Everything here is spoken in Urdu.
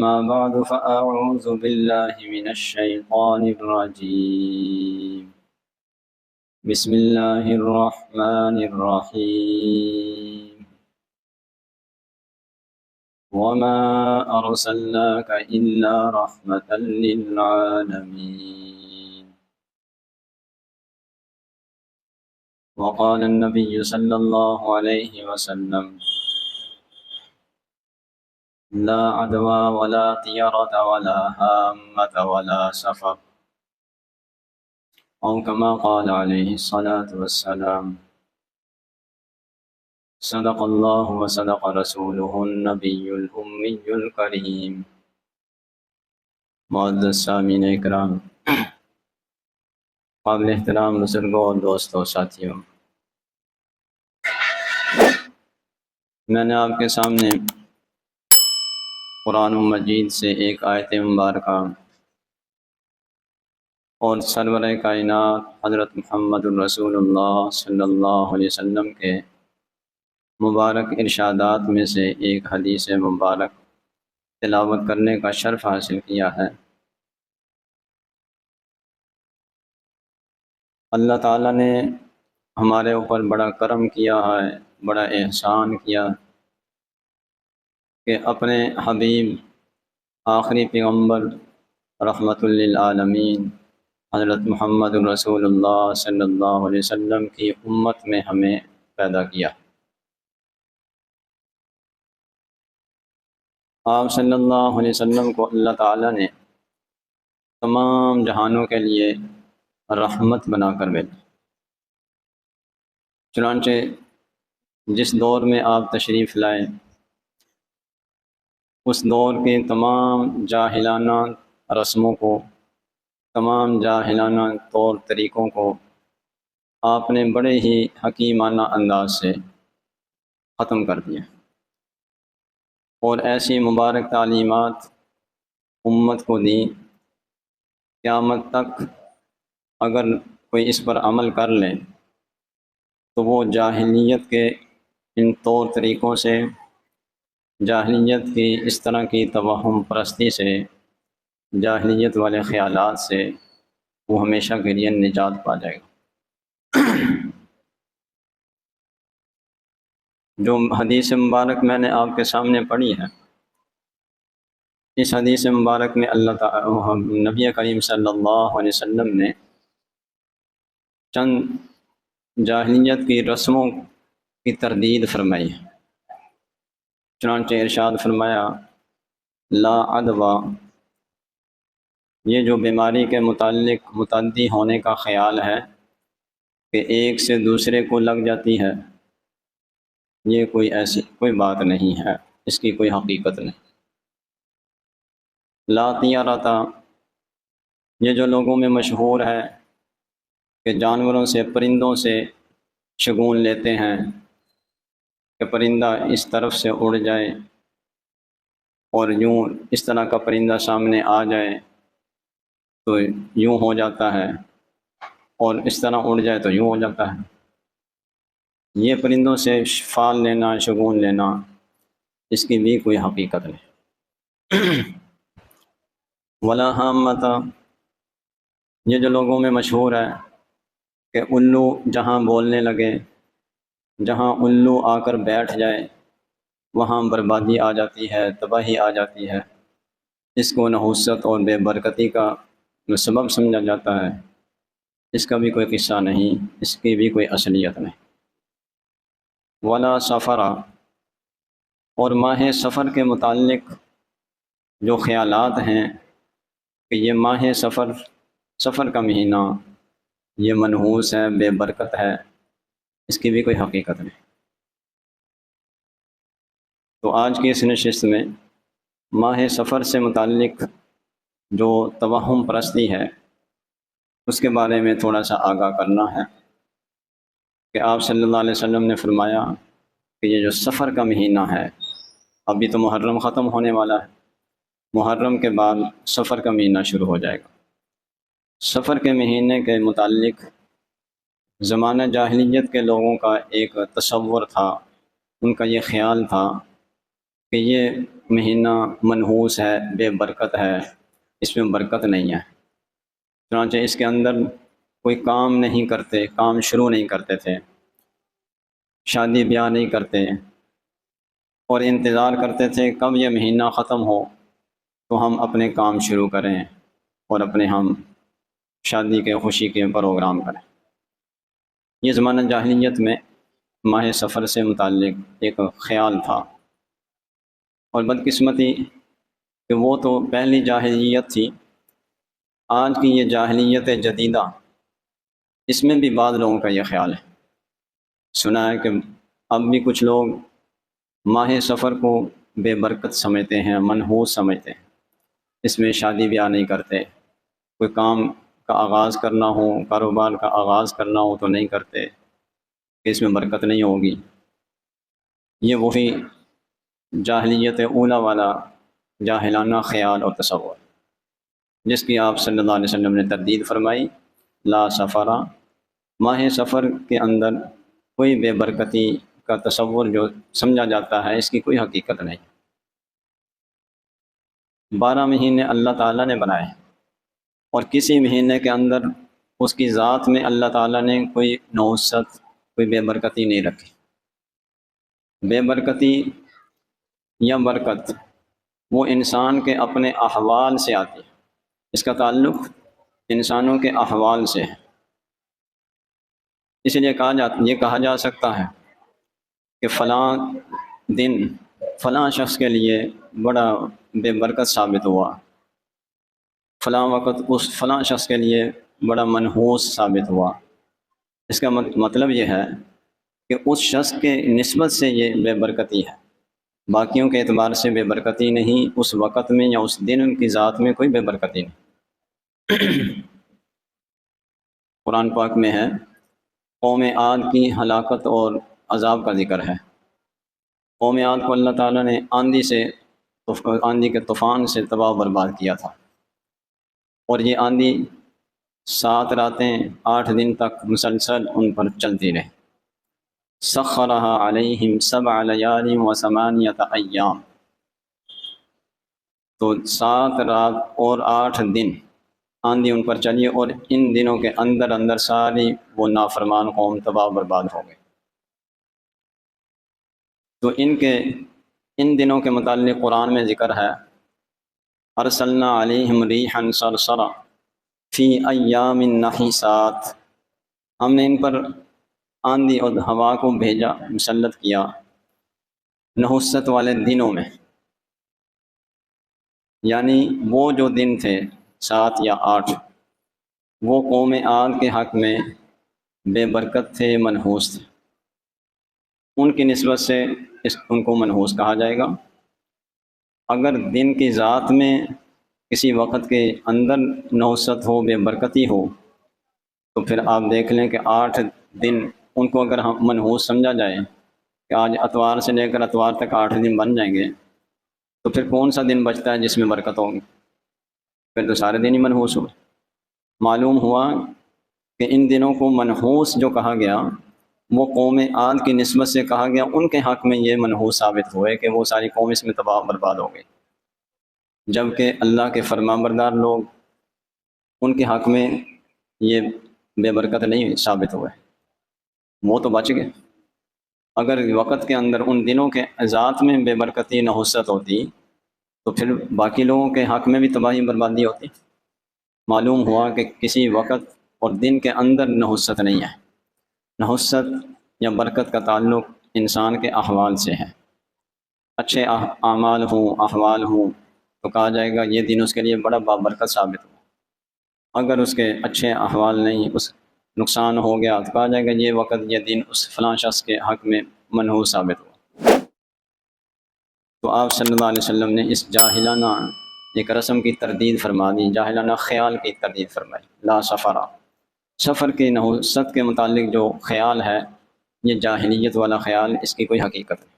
أما بعد فأعوذ بالله من الشيطان الرجيم بسم الله الرحمن الرحيم وما أرسلناك إلا رحمة للعالمين وقال النبي صلى الله عليه وسلم لا عدوى ولا طيرة ولا هامة ولا سفر أو كما قال عليه الصلاة والسلام صدق الله وصدق رسوله النبي الأمي الكريم۔ معزز سامعین اکرام، قابل احترام بزرگوں اور دوستوں ساتھیوں، میں نے آپ کے سامنے قرآن مجید سے ایک آیت مبارکہ اور سرور کائنات حضرت محمد الرسول اللہ صلی اللہ علیہ وسلم کے مبارک ارشادات میں سے ایک حدیث مبارک تلاوت کرنے کا شرف حاصل کیا ہے۔ اللہ تعالیٰ نے ہمارے اوپر بڑا کرم کیا ہے، بڑا احسان کیا کہ اپنے حبیب آخری پیغمبر رحمت للعالمین حضرت محمد الرسول اللہ صلی اللہ علیہ وسلم کی امت میں ہمیں پیدا کیا۔ آپ صلی اللہ علیہ وسلم کو اللہ تعالیٰ نے تمام جہانوں کے لیے رحمت بنا کر بھیجا۔ چنانچہ جس دور میں آپ تشریف لائے، اس دور کے تمام جاہلانہ رسموں کو، تمام جاہلانہ طور طریقوں کو آپ نے بڑے ہی حکیمانہ انداز سے ختم کر دیا، اور ایسی مبارک تعلیمات امت کو دی، قیامت تک اگر کوئی اس پر عمل کر لے تو وہ جاہلیت کے ان طور طریقوں سے، جاہلیت کی اس طرح کی توہم پرستی سے، جاہلیت والے خیالات سے وہ ہمیشہ کے لیے نجات پا جائے گا۔ جو حدیث مبارک میں نے آپ کے سامنے پڑھی ہے، اس حدیث مبارک میں اللہ تعالیٰ نبی کریم صلی اللہ علیہ وسلم نے چند جاہلیت کی رسموں کی تردید فرمائی ہے۔ چنانچہ ارشاد فرمایا لا عدوى، یہ جو بیماری کے متعلق متعدی ہونے کا خیال ہے کہ ایک سے دوسرے کو لگ جاتی ہے، یہ کوئی بات نہیں ہے، اس کی کوئی حقیقت نہیں۔ لا طیرۃ، یہ جو لوگوں میں مشہور ہے کہ جانوروں سے، پرندوں سے شگون لیتے ہیں کہ پرندہ اس طرف سے اڑ جائے اور یوں اس طرح کا پرندہ سامنے آ جائے تو یوں ہو جاتا ہے، اور اس طرح اڑ جائے تو یوں ہو جاتا ہے۔ یہ پرندوں سے فال لینا، شگون لینا، اس کی بھی کوئی حقیقت نہیں۔ ولا حامۃ، یہ جو لوگوں میں مشہور ہے کہ الو جہاں بولنے لگے، جہاں الو آ کر بیٹھ جائے وہاں بربادی آ جاتی ہے، تباہی آ جاتی ہے، اس کو نحوست اور بے برکتی کا سبب سمجھا جاتا ہے، اس کا بھی کوئی قصہ نہیں، اس کی بھی کوئی اصلیت نہیں۔ ولا سفر، اور ماہ سفر کے متعلق جو خیالات ہیں کہ یہ ماہ سفر کا مہینہ یہ منحوس ہے، بے برکت ہے، اس کی بھی کوئی حقیقت نہیں۔ تو آج کی اس نشست میں ماہ سفر سے متعلق جو توہم پرستی ہے اس کے بارے میں تھوڑا سا آگاہ کرنا ہے کہ آپ صلی اللہ علیہ وسلم نے فرمایا کہ یہ جو سفر کا مہینہ ہے، ابھی تو محرم ختم ہونے والا ہے، محرم کے بعد سفر کا مہینہ شروع ہو جائے گا۔ سفر کے مہینے کے متعلق زمانہ جاہلیت کے لوگوں کا ایک تصور تھا، ان کا یہ خیال تھا کہ یہ مہینہ منحوس ہے، بے برکت ہے، اس میں برکت نہیں ہے، چنانچہ اس کے اندر کوئی کام نہیں کرتے، کام شروع نہیں کرتے تھے، شادی بیاہ نہیں کرتے، اور انتظار کرتے تھے کب یہ مہینہ ختم ہو تو ہم اپنے کام شروع کریں اور اپنے ہم شادی کے خوشی کے پروگرام کریں۔ یہ زمانہ جاہلیت میں ماہ سفر سے متعلق ایک خیال تھا، اور بدقسمتی کہ وہ تو پہلی جاہلیت تھی۔ آج کی یہ جاہلیت جدیدہ، اس میں بھی بعض لوگوں کا یہ خیال ہے، سنا ہے کہ اب بھی کچھ لوگ ماہ سفر کو بے برکت سمجھتے ہیں، منحوس سمجھتے ہیں، اس میں شادی بیاہ نہیں کرتے، کوئی کام کا آغاز کرنا ہو، کاروبار کا آغاز کرنا ہو تو نہیں کرتے کہ اس میں برکت نہیں ہوگی۔ یہ وہی جاہلیت اولا والا جاہلانہ خیال اور تصور جس کی آپ صلی اللہ علیہ وسلم نے تردید فرمائی، لا سفرہ، ماہ سفر کے اندر کوئی بے برکتی کا تصور جو سمجھا جاتا ہے اس کی کوئی حقیقت نہیں۔ 12 مہینے اللہ تعالیٰ نے بنائے، اور کسی مہینے کے اندر اس کی ذات میں اللہ تعالیٰ نے کوئی نحوست، کوئی بے برکتی نہیں رکھی۔ بے برکتی یا برکت وہ انسان کے اپنے احوال سے آتی ہے، اس کا تعلق انسانوں کے احوال سے ہے۔ اس لیے یہ کہا جا سکتا ہے کہ فلاں دن فلاں شخص کے لیے بڑا بے برکت ثابت ہوا، فلاں وقت اس فلاں شخص کے لیے بڑا منحوس ثابت ہوا۔ اس کا مطلب یہ ہے کہ اس شخص کے نسبت سے یہ بے برکتی ہے، باقیوں کے اعتبار سے بے برکتی نہیں، اس وقت میں یا اس دن ان کی ذات میں کوئی بے برکتی نہیں۔ قرآن پاک میں ہے، قوم عاد کی ہلاکت اور عذاب کا ذکر ہے۔ قوم عاد کو اللہ تعالیٰ نے آندھی کے طوفان سے تباہ و برباد کیا تھا، اور یہ آندھی 7 راتیں 8 دن تک مسلسل ان پر چلتی رہی۔ سخرھا علیہم 7 لیال و 8 ایام، تو 7 رات اور 8 دن آندھی ان پر چلی، اور ان دنوں کے اندر اندر ساری وہ نافرمان قوم تباہ و برباد ہو گئی۔ تو ان دنوں کے متعلق قرآن میں ذکر ہے، ارسلنا علیہم ریحا صرصرا فی ایام نحسات، ہم نے ان پر آندھی اور ہوا کو بھیجا، مسلط کیا نحوست والے دنوں میں، یعنی وہ جو دن تھے 7 یا 8، وہ قوم عاد کے حق میں بے برکت تھے، منحوس تھے، ان کی نسبت سے ان کو منحوس کہا جائے گا۔ اگر دن کی ذات میں کسی وقت کے اندر نحوست ہو، بے برکتی ہو، تو پھر آپ دیکھ لیں کہ 8 دن ان کو اگر ہم منحوس سمجھا جائے کہ آج اتوار سے لے کر اتوار تک 8 دن بن جائیں گے، تو پھر کون سا دن بچتا ہے جس میں برکت ہوگی؟ پھر تو سارے دن ہی منحوس ہوئے۔ معلوم ہوا کہ ان دنوں کو منحوس جو کہا گیا وہ قوم عاد کی نسبت سے کہا گیا، ان کے حق میں یہ منحوس ثابت ہوئے کہ وہ ساری قوم اس میں تباہ برباد ہو گئی، جبکہ اللہ کے فرمانبردار لوگ ان کے حق میں یہ بے برکت نہیں ثابت ہوئے، وہ تو بچ گئے۔ اگر وقت کے اندر ان دنوں کے ذات میں بے برکتی نحوست ہوتی تو پھر باقی لوگوں کے حق میں بھی تباہی بربادی ہوتی۔ معلوم ہوا کہ کسی وقت اور دن کے اندر نحوست نہیں ہے۔ نحوست یا برکت کا تعلق انسان کے احوال سے ہے۔ اچھے اعمال ہوں، احوال ہوں، تو کہا جائے گا یہ دن اس کے لیے بڑا بابرکت ثابت ہوا۔ اگر اس کے اچھے احوال نہیں، اس نقصان ہو گیا، تو کہا جائے گا یہ وقت، یہ دن اس فلاں شخص کے حق میں منحوس ثابت ہوا۔ تو آپ صلی اللہ علیہ وسلم نے اس جاہلانہ ایک رسم کی تردید فرما دی، جاہلانہ خیال کی تردید فرمائی، لا سفرہ، سفر کی نحوست کے متعلق جو خیال ہے یہ جاہلیت والا خیال، اس کی کوئی حقیقت نہیں۔